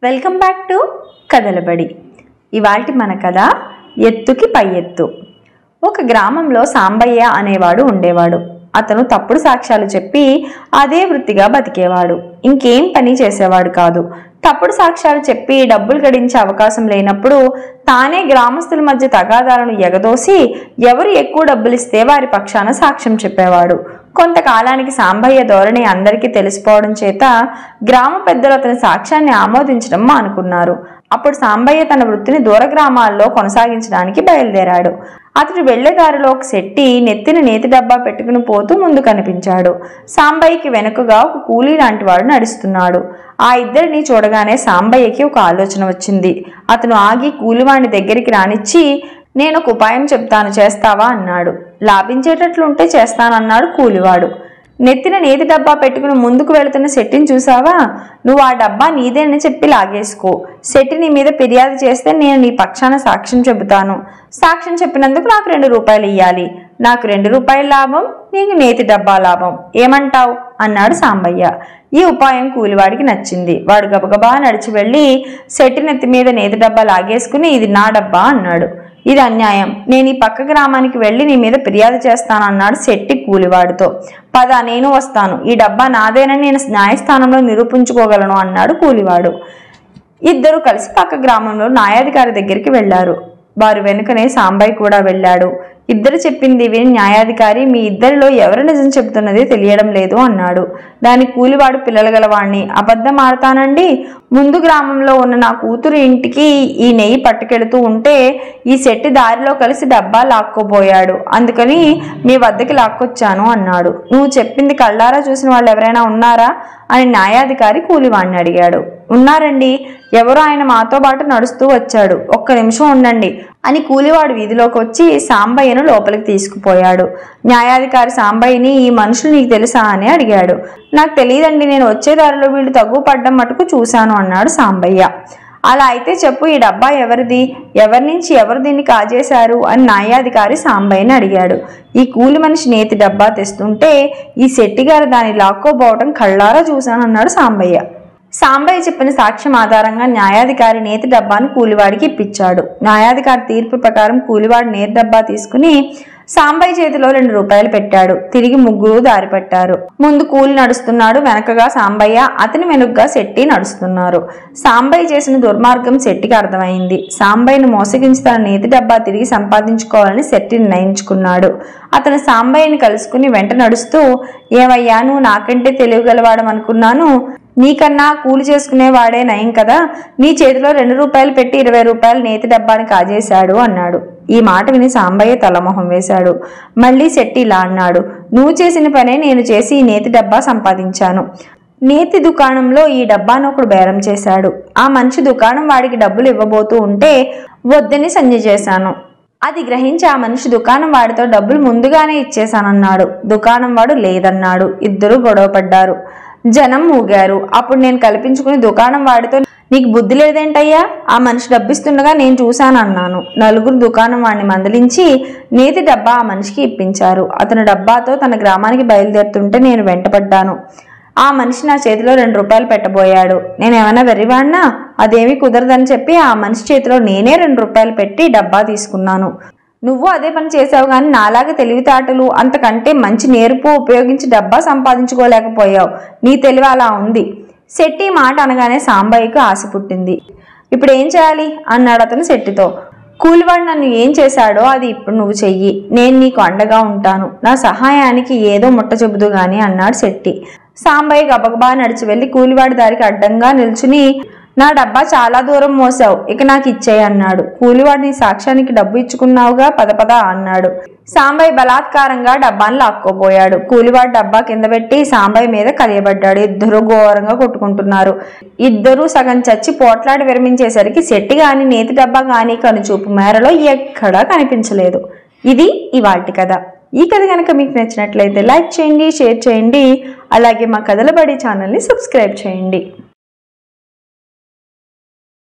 Welcome back to కథలబడి. ఇవాల్టి మన కథ ఎత్తుకి పై ఎత్తు. ఒక గ్రామంలో సాంబయ్య అనేవాడు ఉండేవాడు. అతను తప్పుడు సాక్ష్యాలు చెప్పి అదే వృత్తిగా బతికేవాడు. ఇంకేం పని చేసేవాడు కాదు. తప్పుడు సాక్ష్యాలు చెప్పి డబ్బులు గడించే అవకాశం లేనప్పుడు తానే గ్రామస్తుల మధ్య తగాదాలను ఎగదోసి ఎవరు ఎక్కువ డబ్బులు ఇస్తే వారి పక్షాన సాక్ష్యం చెప్పేవాడు. కొంతకాలానికి సాంబయ్య ధోరణి అందరికీ తెలిసిపోవడం చేత గ్రామ పెద్దలు అతని సాక్ష్యాన్ని ఆమోదించడం అనుకున్నారు. అప్పుడు సాంబయ్య తన వృత్తిని దూర గ్రామాల్లో కొనసాగించడానికి బయలుదేరాడు. అతడు వెళ్లేదారిలో ఒక శెట్టి నెత్తిన నేతి డబ్బా పెట్టుకుని పోతూ ముందు కనిపించాడు. సాంబయ్యకి వెనుకగా ఒక కూలీ లాంటి వాడు నడుస్తున్నాడు. ఆ ఇద్దరిని చూడగానే సాంబయ్యకి ఒక ఆలోచన వచ్చింది. అతను ఆగి కూలివాణ్ణి దగ్గరికి రానిచ్చి, నేను ఒక ఉపాయం చెప్తాను, చేస్తావా అన్నాడు. లాభించేటట్లుంటే చేస్తానన్నాడు కూలివాడు. నెత్తిన నేతి డబ్బా పెట్టుకుని ముందుకు వెళుతున్న శెట్టిని చూసావా? నువ్వు ఆ డబ్బా నీదేనని చెప్పి లాగేసుకో. శెట్టి నీ మీద ఫిర్యాదు చేస్తే నేను నీ పక్షాన సాక్ష్యం చెబుతాను. సాక్ష్యం చెప్పినందుకు నాకు 2 రూపాయలు ఇయ్యాలి. నాకు 2 రూపాయల లాభం, నీకు నేతి డబ్బా లాభం. ఏమంటావు అన్నాడు సాంబయ్య. ఈ ఉపాయం కూలివాడికి నచ్చింది. వాడు గబగబా నడిచి వెళ్ళి శెట్టి నెత్తి మీద నేతి డబ్బా లాగేసుకుని, ఇది నా డబ్బా అన్నాడు. ఇది అన్యాయం, నేను ఈ పక్క గ్రామానికి వెళ్ళి నీ మీద ఫిర్యాదు చేస్తానన్నాడు శెట్టి కూలివాడితో. పద, నేను వస్తాను. ఈ డబ్బా నాదేనని నేను న్యాయస్థానంలో నిరూపించుకోగలను అన్నాడు కూలివాడు. ఇద్దరు కలిసి పక్క గ్రామంలో న్యాయాధికారి దగ్గరికి వెళ్లారు. వారు వెనుకనే సాంబయ్య కూడా వెళ్ళాడు. ఇద్దరు చెప్పింది విని న్యాయాధికారి, మీ ఇద్దరిలో ఎవరు నిజం చెబుతున్నది తెలియడం లేదు అన్నాడు. దాని కూలివాడు, పిల్లలు గలవాణ్ణి, అబద్ధం ఆడతానండి. ముందు గ్రామంలో ఉన్న నా కూతురు ఇంటికి ఈ నెయ్యి పట్టుకెళుతూ ఉంటే ఈ శెట్టి దారిలో కలిసి డబ్బా లాక్కోబోయాడు. అందుకని మీ వద్దకి లాక్కొచ్చాను అన్నాడు. నువ్వు చెప్పింది కళ్ళారా చూసిన వాళ్ళు ఎవరైనా ఉన్నారా అని న్యాయాధికారి కూలివాడిని అడిగాడు. ఉన్నారండి, ఎవరో ఆయన మాతో పాటు నడుస్తూ వచ్చాడు. ఒక్క నిమిషం ఉండండి అని కూలివాడు వీధిలోకి వచ్చి సాంబయ్యను లోపలికి తీసుకుపోయాడు. న్యాయాధికారి సాంబయ్యని, ఈ మనుషులు నీకు తెలుసా అని అడిగాడు. నాకు తెలియదండి, నేను వచ్చేదారిలో వీళ్ళు తగ్గు పడ్డం మటుకు చూశాను అన్నాడు సాంబయ్య. అలా అయితే చెప్పు, ఈ డబ్బా ఎవరిది, ఎవరి నుంచి ఎవరు దీన్ని కాజేశారు అని న్యాయాధికారి సాంబయ్యని అడిగాడు. ఈ కూలి మనిషి నేతి డబ్బా తెస్తుంటే ఈ శెట్టిగారు దాన్ని లాక్కోబోవటం కళ్ళారా చూశానన్నాడు సాంబయ్య. సాంబయ్య చెప్పిన సాక్ష్యం ఆధారంగా న్యాయాధికారి నేతి డబ్బాను కూలివాడికి ఇప్పించాడు. న్యాయాధికారి తీర్పు ప్రకారం కూలివాడు నేతి డబ్బా తీసుకుని సాంబయ్య చేతిలో 2 రూపాయలు పెట్టాడు. తిరిగి ముగ్గురు దారి పట్టారు. ముందు కూలి నడుస్తున్నాడు, వెనకగా సాంబయ్య, అతని వెనుకగా శెట్టి నడుస్తున్నారు. సాంబయ్య చేసిన దుర్మార్గం శెట్టికి అర్థమైంది. సాంబయ్యను మోసగించి తన నేతి డబ్బా తిరిగి సంపాదించుకోవాలని శెట్టి నిర్ణయించుకున్నాడు. అతను సాంబయ్యని కలుసుకుని వెంట నడుస్తూ, ఏమయ్యా, నువ్వు నాకంటే తెలివిగలవాడం అనుకున్నాను. నీకన్నా కూలి చేసుకునేవాడే నయం కదా. నీ చేతిలో 2 రూపాయలు పెట్టి 20 రూపాయలు నేతి డబ్బాని కాజేశాడు అన్నాడు. ఈ మాట విని సాంబయ్య తలమొహం వేశాడు. మళ్ళీ శెట్టి ఇలా అన్నాడు, నువ్వు చేసిన పనే నేను చేసి ఈ నేతి డబ్బా సంపాదించాను. నేతి దుకాణంలో ఈ డబ్బాను ఒకడు బేరం చేశాడు. ఆ మనిషి దుకాణం వాడికి డబ్బులు ఇవ్వబోతూ ఉంటే వద్దని సంజ్ఞ చేశాను. అది గ్రహించి ఆ మనిషి దుకాణం వాడితో డబ్బులు ముందుగానే ఇచ్చేశానన్నాడు. దుకాణం వాడు లేదన్నాడు. ఇద్దరు గొడవ పడ్డారు. జనం మూగారు. అప్పుడు నేను కల్పించుకుని దుకాణం వాడితో, నీకు బుద్ధి లేదేంటయ్యా, ఆ మనిషి డబ్బిస్తుండగా నేను చూశానన్నాను. నలుగురు దుకాణం వాడిని మందలించి నేతి డబ్బా ఆ మనిషికి ఇప్పించారు. అతను డబ్బాతో తన గ్రామానికి బయలుదేరుతుంటే నేను వెంటపడ్డాను. ఆ మనిషి నా చేతిలో 2 రూపాయలు పెట్టబోయాడు. నేనేమైనా వెర్రివాడినా? అదేమీ కుదరదని చెప్పి ఆ మనిషి చేతిలో నేనే 2 రూపాయలు పెట్టి డబ్బా తీసుకున్నాను. నువ్వు అదే పని చేసావు, కానీ నాలాగా తెలివితేటలు అంతకంటే మంచి నేర్పు ఉపయోగించి డబ్బా సంపాదించుకోలేకపోయావు. నీ తెలివి అలా ఉంది. శెట్టి మాట అనగానే సాంబయ్యకు ఆశ పుట్టింది. ఇప్పుడు ఏం చేయాలి అన్నాడు అతను శెట్టితో. కూలివాడు నన్ను ఏం చేశాడో అది ఇప్పుడు నువ్వు చెయ్యి, నేను నీకు అండగా ఉంటాను. నా సహాయానికి ఏదో ముట్ట చెబుదు గాని అన్నాడు శెట్టి. సాంబయ్య గబగబా నడిచి వెళ్ళి కూలివాడి దారికి అడ్డంగా నిల్చుని, నా డబ్బా చాలా దూరం మోసావు, ఇక నాకు ఇచ్చేయి అన్నాడు. కూలివాడిని సాక్ష్యానికి డబ్బు ఇచ్చుకున్నావుగా, పద అన్నాడు. సాంబయ్య బలాత్కారంగా డబ్బాను లాక్కోబోయాడు. కూలివాడు డబ్బా కింద పెట్టి సాంబయ్య మీద కలియబడ్డాడు. ఇద్దరు ఘోరంగా కొట్టుకుంటున్నారు. ఇద్దరు సగం చచ్చి పోట్లాడి విరమించేసరికి శెట్టి గాని నేతి డబ్బా గాని కనుచూపు మేరలో ఎక్కడా కనిపించలేదు. ఇది ఇవాల్టి కథ. ఈ కథ కనుక మీకు నచ్చినట్లయితే లైక్ చేయండి, షేర్ చేయండి. అలాగే మా కథలబడి ఛానల్ని సబ్స్క్రైబ్ చేయండి.